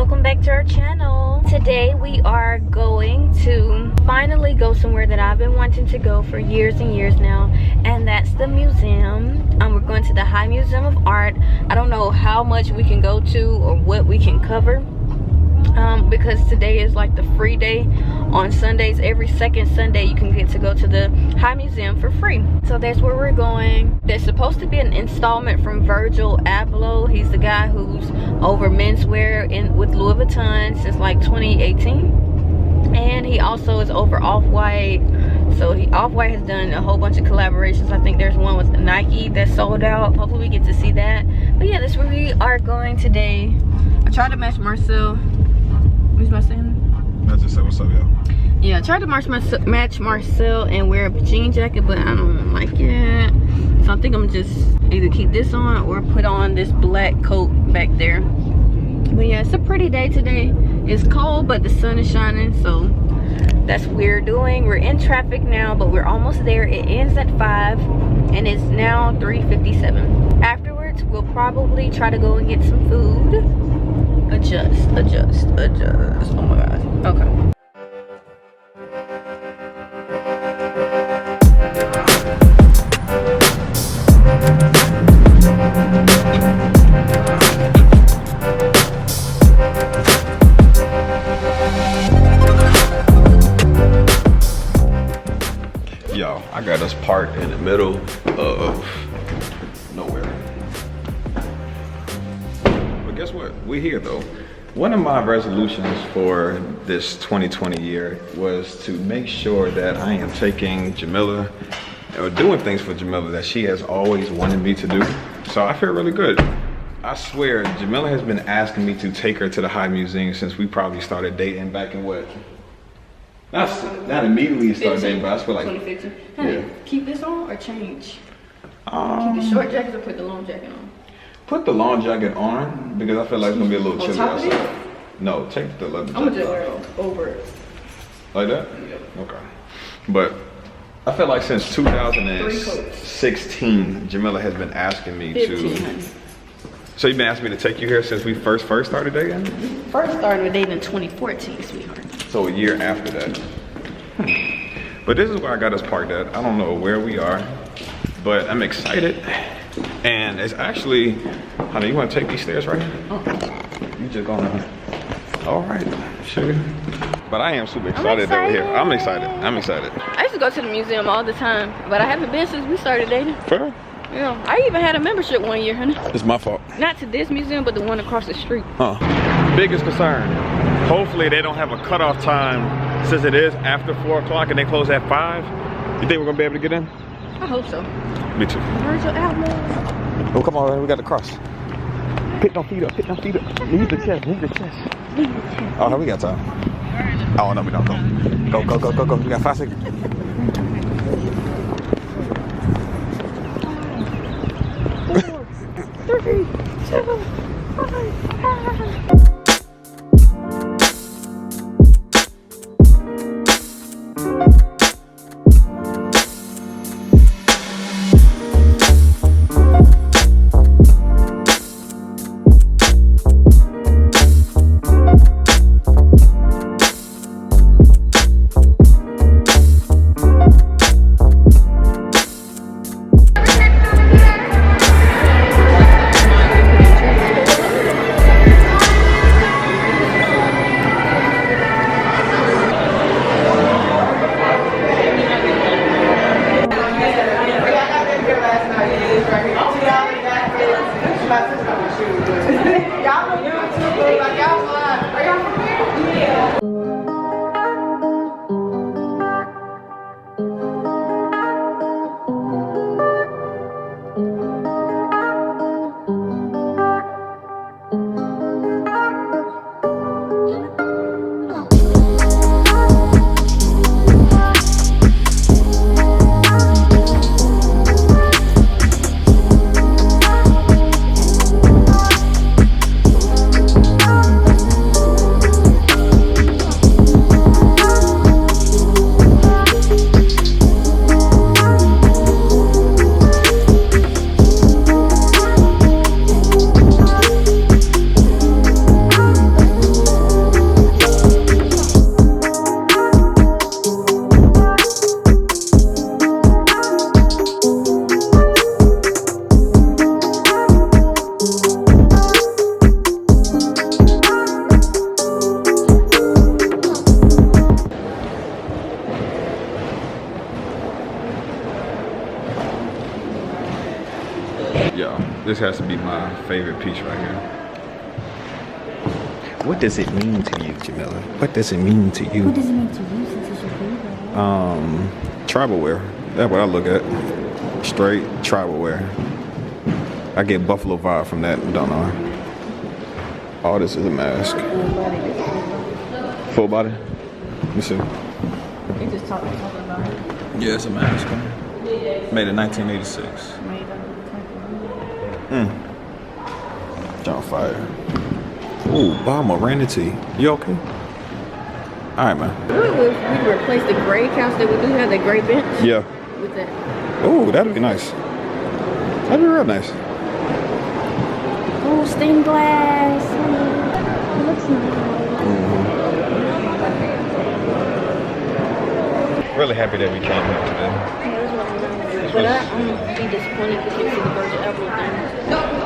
welcome back to our channel. Today we are going to finally go somewhere that I've been wanting to go for years and years now, and that's the museum. We're going to the High Museum of Art. I don't know how much we can go to or what we can cover, because today is like the free day. On Sundays, every second Sunday, you can get to go to the High Museum for free. So that's where we're going. There's supposed to be an installment from Virgil Abloh. He's the guy who's over menswear with Louis Vuitton since like 2018. And he also is over Off-White. So Off-White has done a whole bunch of collaborations. I think there's one with Nike that sold out. Hopefully we get to see that. But yeah, that's where we are going today. I tried to match Marcel. Who's my saying? I just said what's up, y'all. Yeah, I tried to match Marcel and wear a jean jacket, but I don't like it. So I think I'm just either keep this on or put on this black coat back there. But yeah, it's a pretty day today. It's cold, but the sun is shining, so that's what we're doing. We're in traffic now, but we're almost there. It ends at 5 and it's now 3:57. Afterwards, we'll probably try to go and get some food. Adjust. Oh my god. Okay. Yo, I got us parked in the middle of nowhere. But guess what? We're here though. One of my resolutions for this 2020 year was to make sure that I am taking Jamila or doing things for Jamila that she has always wanted me to do. So I feel really good. I swear, Jamila has been asking me to take her to the High Museum since we probably started dating back in what? Not immediately started dating, but I feel like 2015. Honey, yeah. Keep this on or change? Keep the short jacket or put the long jacket on? Put the long jacket on because I feel like it's gonna be a little chilly outside. No, take the leather jacket. I'm gonna just wear it over it. Like that? Yeah. Okay. But I feel like since 2016, Jamila has been asking me 15, to. honey. So you've been asking me to take you here since we first started dating? First started dating in 2014, sweetheart. So a year after that. But this is where I got us parked at. I don't know where we are, but I'm excited. And it's actually, honey, you want to take these stairs right here? Oh. You just gonna. All right, sugar. But I am super excited that we're here. I'm excited. I used to go to the museum all the time, but I haven't been since we started dating. Fair? Yeah, I even had a membership one year, honey. It's my fault. Not to this museum, but the one across the street. Biggest concern. Hopefully they don't have a cutoff time since it is after 4 o'clock and they close at 5. You think we're gonna be able to get in? I hope so. Me too. Virgil Abloh. Oh, come on, we got to cross. Pick them feet up. Leave the chest. Oh, we got time. Oh, no, we don't. Go. We got 5 seconds. 4, 3, 2, 1. This has to be my favorite piece right here. What does it mean to you, Jamila? What does it mean to you? What does it mean to you since it's your favorite? Tribal wear. That's what I look at. Straight tribal wear. I get buffalo vibe from that, don't know. Oh, this is a mask. Full body? Let me see. You just talking about it. Yeah, it's a mask. Made in 1986. John Fire. Ooh, Bob Moranity. You okay? Alright, man. What if we replace the gray couch that we do have, that gray bench? Yeah. With that. Ooh, that'd be nice. That'd be real nice. Oh, stained glass. It looks nice. Really happy that we came here today. But I'm be disappointed because you see the Virgil Abloh thing.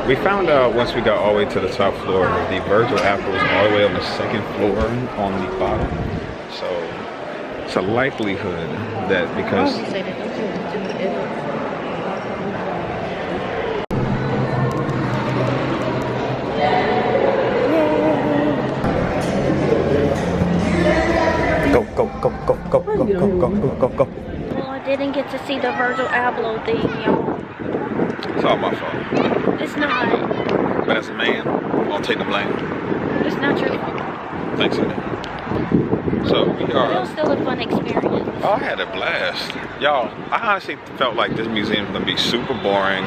We found out once we got all the way to the top floor, the Virgil Abloh is all the way on the second floor on the bottom. So it's a likelihood that because Why would you say that? Don't you just put it up? go. Well, I didn't get to see the Virgil Abloh thing, y'all. It's all my fault. It's not. But as a man, I'll take the blame. It's not your fault. Thanks, Andy. So we It are. was still a fun experience. Oh, I had a blast. Y'all, I honestly felt like this museum was gonna be super boring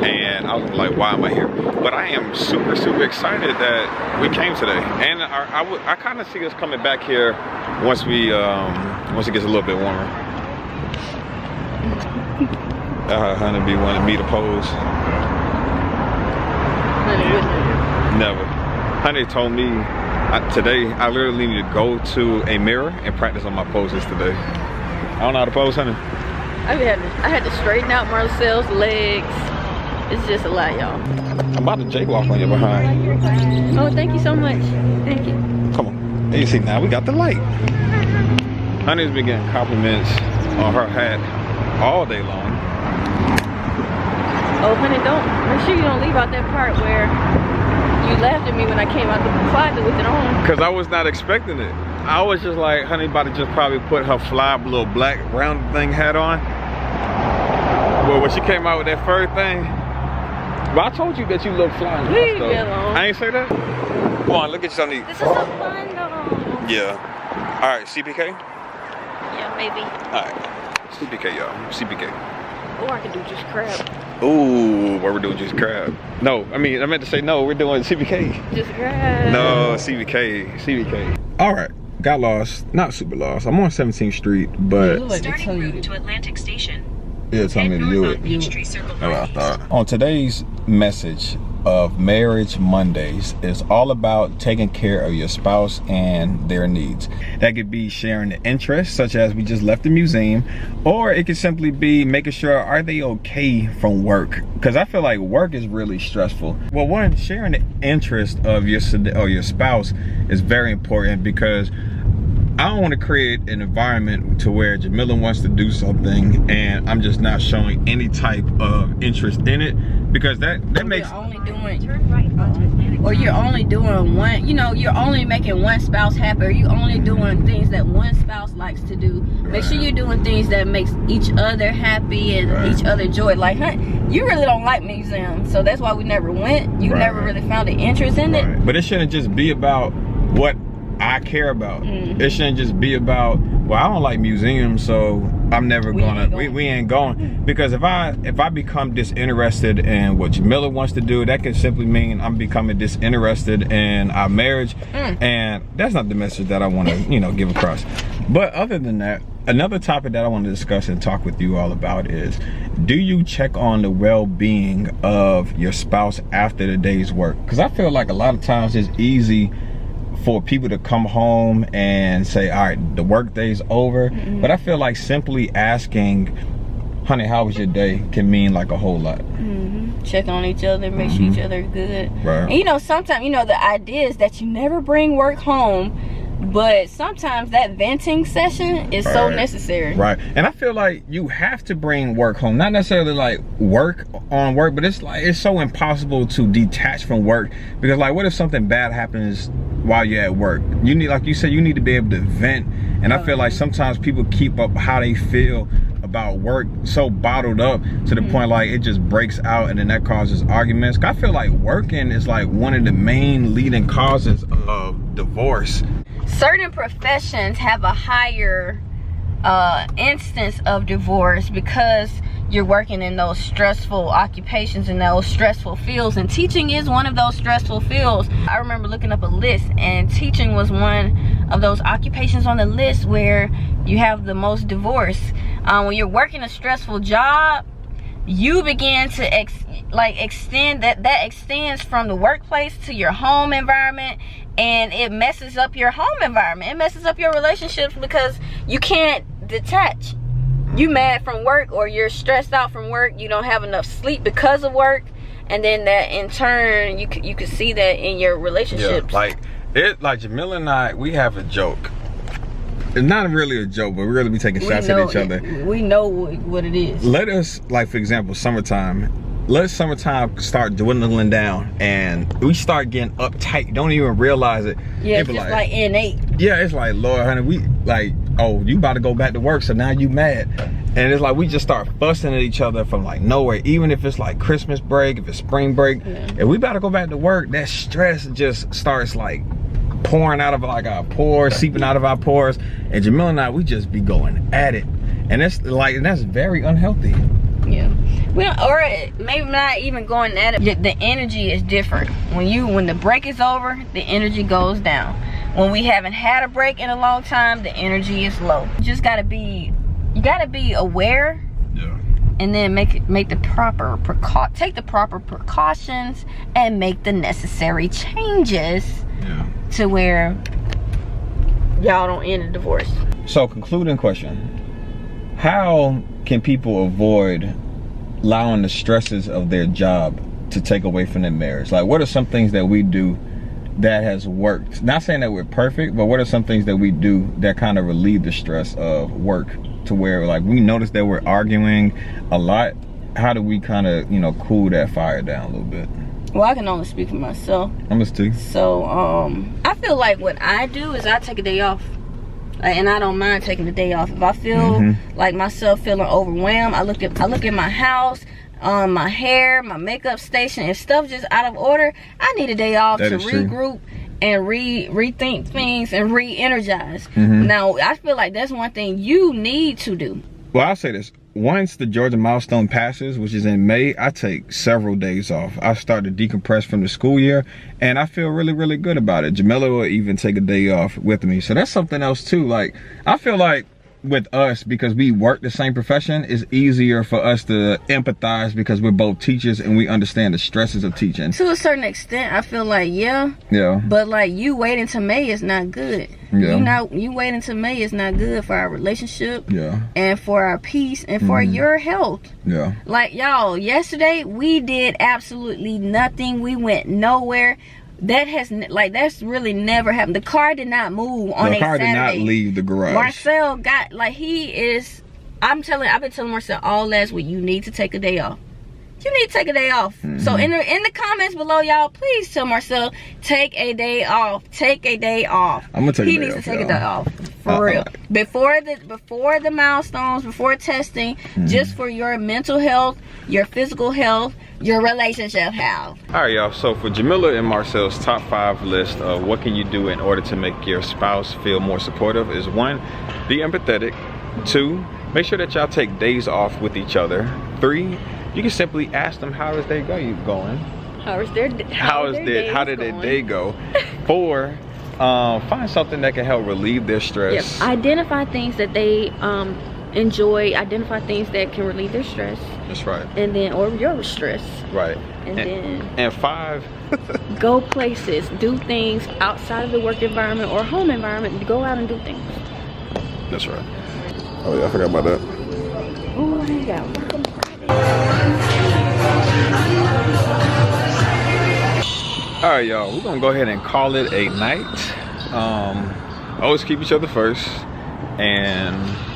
and I was like, why am I here? But I am super, super excited that we came today. And I kind of see us coming back here once it gets a little bit warmer. Honeybee wanted me to pose. Never. Honey told me today I literally need to go to a mirror and practice on my poses today. I don't know how to pose, honey. I had to straighten out Marcel's legs. It's just a lot, y'all. I'm about to jaywalk on your behind. Oh, thank you so much. Thank you. Come on. And you see, now we got the light. Honey's been getting compliments on her hat all day long. Oh, honey, make sure you don't leave out that part where you laughed at me when I came out the closet with it on. Because I was not expecting it. I was just like, honey about to just probably put her fly little black round thing hat on. Well, when she came out with that fur thing, but I told you that you look fly. Leave me alone. I ain't say that? Come on, look at you on these. This is so fun, though. Yeah. All right, CPK? Yeah, maybe. All right. CPK, y'all. CPK. Or I could do just crab. Ooh, what we're doing just crab. No, I meant to say no, we're doing CPK. Just crab. No, CPK. All right, got lost, not super lost. I'm on 17th Street, but Starting route to Atlantic Station. yeah, tell me to do it. That's what I thought. On today's message of Marriage Mondays is all about taking care of your spouse and their needs. That could be sharing the interests, such as we just left the museum, or it could simply be making sure, are they okay from work? Because I feel like work is really stressful. Well, one, sharing the interest of your spouse is very important, because I don't want to create an environment to where Jamila wants to do something and I'm just not showing any type of interest in it, because that makes you're only doing one, you're only making one spouse happy, or you're only doing things that one spouse likes to do. Make sure you're doing things that makes each other happy and each other joy. Like, you really don't like museums, so that's why we never went. You never really found an interest in it. But it shouldn't just be about what I care about. It shouldn't just be about, well, I don't like museums, so I'm never we ain't going. Because if I become disinterested in what Jamila wants to do, that can simply mean I'm becoming disinterested in our marriage, and that's not the message that I want to give across. But other than that, another topic that I want to discuss and talk with you all about is, do you check on the well-being of your spouse after the day's work? Because I feel like a lot of times it's easy for people to come home and say, all right, the work day's over. But I feel like simply asking, honey, how was your day, can mean like a whole lot. Check on each other, make sure each other are good. Right. And sometimes, the idea is that you never bring work home but sometimes that venting session is so necessary. Right. And I feel like you have to bring work home. Not necessarily like work on work, but it's like, it's so impossible to detach from work, because like, what if something bad happens while you're at work? You need, like you said, you need to be able to vent. And I feel like sometimes people keep up how they feel about work so bottled up to the point like it just breaks out, and then that causes arguments. I feel like working is like one of the main leading causes of divorce. Certain professions have a higher instance of divorce because you're working in those stressful occupations and those stressful fields, and teaching is one of those stressful fields. I remember looking up a list, and teaching was one of those occupations on the list where you have the most divorce. When you're working a stressful job, you begin to extend that extends from the workplace to your home environment, and it messes up your home environment. It messes up your relationships because you can't detach. You mad from work, or you're stressed out from work, you don't have enough sleep because of work, and then that in turn you could see that in your relationships. Yeah, like Jamila and I, we have a joke. It's not really a joke, but we really be taking shots at each other. We know what it is. Let us, like for example, summertime. Let summertime start dwindling down, and we start getting uptight. Don't even realize it. Yeah, it's just like innate. Yeah, it's like, Lord, honey, we like, oh, you about to go back to work, so now you mad. And it's like we just start fussing at each other from like nowhere. Even if it's like Christmas break, if it's spring break, if we about to go back to work, that stress just starts like pouring out of like our pores, seeping out of our pores. And Jamila and I, we just be going at it, and that's very unhealthy. Yeah, well, or maybe not even going at it. The energy is different when the break is over. The energy goes down. When we haven't had a break in a long time, the energy is low. You gotta be aware. Yeah. And then take the proper precautions and make the necessary changes. Yeah. To where y'all don't end a divorce. So, concluding question: how can people avoid allowing the stresses of their job to take away from their marriage? Like, what are some things that we do that has worked? Not saying that we're perfect, but what are some things that we do that kind of relieve the stress of work, to where like we notice that we're arguing a lot? How do we kind of, you know, cool that fire down a little bit? Well, I can only speak for myself. I'm just too. So I feel like what I do is I take a day off. And I don't mind taking the day off. If I feel like myself feeling overwhelmed, I look at my house, my hair, my makeup station. If stuff just out of order, I need a day off to regroup and rethink things and re-energize. Now, I feel like that's one thing you need to do. Well, I'll say this. Once the Georgia milestone passes, which is in May, I take several days off. I start to decompress from the school year, and I feel really, really good about it. Jamila will even take a day off with me. So that's something else too. Like, I feel like with us, because we work the same profession, it's easier for us to empathize because we're both teachers and we understand the stresses of teaching. To a certain extent, I feel like, yeah. But like, you waiting till May is not good. You waiting till May is not good for our relationship. And for our peace and for your health. Like, y'all, yesterday we did absolutely nothing. We went nowhere. That's really never happened. The car did not move on a Saturday. The car did not leave the garage. Marcel got, like, I've been telling Marcel all last week, you need to take a day off. You need to take a day off. So in the comments below, y'all, please tell Marcel, take a day off. Take a day off. I'm gonna take a day off. He needs to take a day off. For real. Before the milestones, before testing, just for your mental health, your physical health, your relationship health. All right, y'all. So for Jamila and Marcel's top 5 list of what can you do in order to make your spouse feel more supportive is 1, be empathetic. 2, make sure that y'all take days off with each other. 3, you can simply ask them how is their day going. How did their day go? 4, find something that can help relieve their stress. Identify things that they enjoy. Identify things that can relieve their stress. That's right. And then, or your stress. Right. And 5, go places, do things outside of the work environment or home environment. Go out and do things. That's right. Oh yeah, I forgot about that. Oh, I got welcome. All right, y'all, we're gonna go ahead and call it a night. always keep each other first, and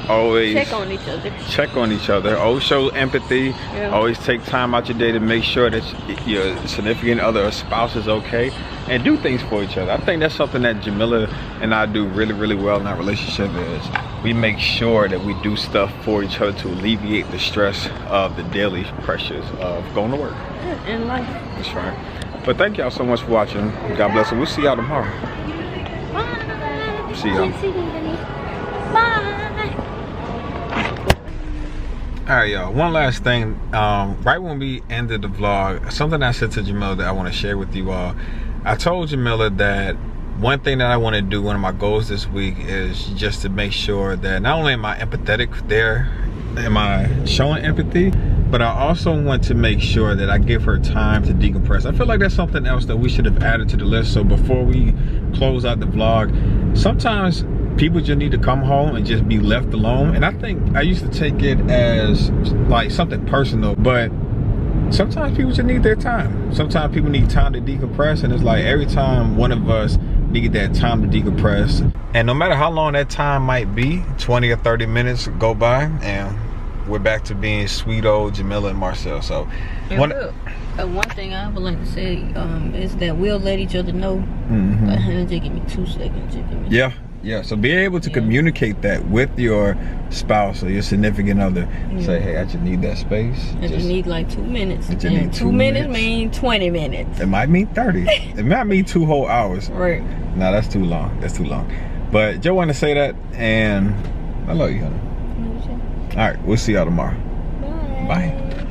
always check on each other. Check on each other. Always show empathy. Yeah. Always take time out your day to make sure that your significant other or spouse is okay, and do things for each other. I think that's something that Jamila and I do really, really well in our relationship. Is we make sure that we do stuff for each other to alleviate the stress of the daily pressures of going to work. Yeah, in life. That's right. But thank y'all so much for watching. God bless you. We'll see y'all tomorrow. Bye. See y'all. Bye. All right, y'all. One last thing. Right when we ended the vlog, something I said to Jamila that I want to share with you all. I told Jamila that one thing that I want to do, one of my goals this week, is just to make sure that not only am I empathetic there, am I showing empathy, but I also want to make sure that I give her time to decompress. I feel like that's something else that we should have added to the list. So before we close out the vlog, sometimes people just need to come home and just be left alone. And I think I used to take it as like something personal, but sometimes people just need their time. Sometimes people need time to decompress, and it's like every time one of us need that time to decompress, and no matter how long that time might be, 20 or 30 minutes go by and we're back to being sweet old Jamila and Marcel. So one thing I would like to say is that we'll let each other know. Just give me 2 seconds. Yeah, so being able to communicate that with your spouse or your significant other, say, hey, I just need that space. I just need like 2 minutes. Just need 2 minutes mean 20 minutes. It might mean 30. It might mean 2 whole hours. Right. No, that's too long. That's too long. But Joe wanted to say that, and I love you, honey. All right, we'll see y'all tomorrow. Bye. Bye.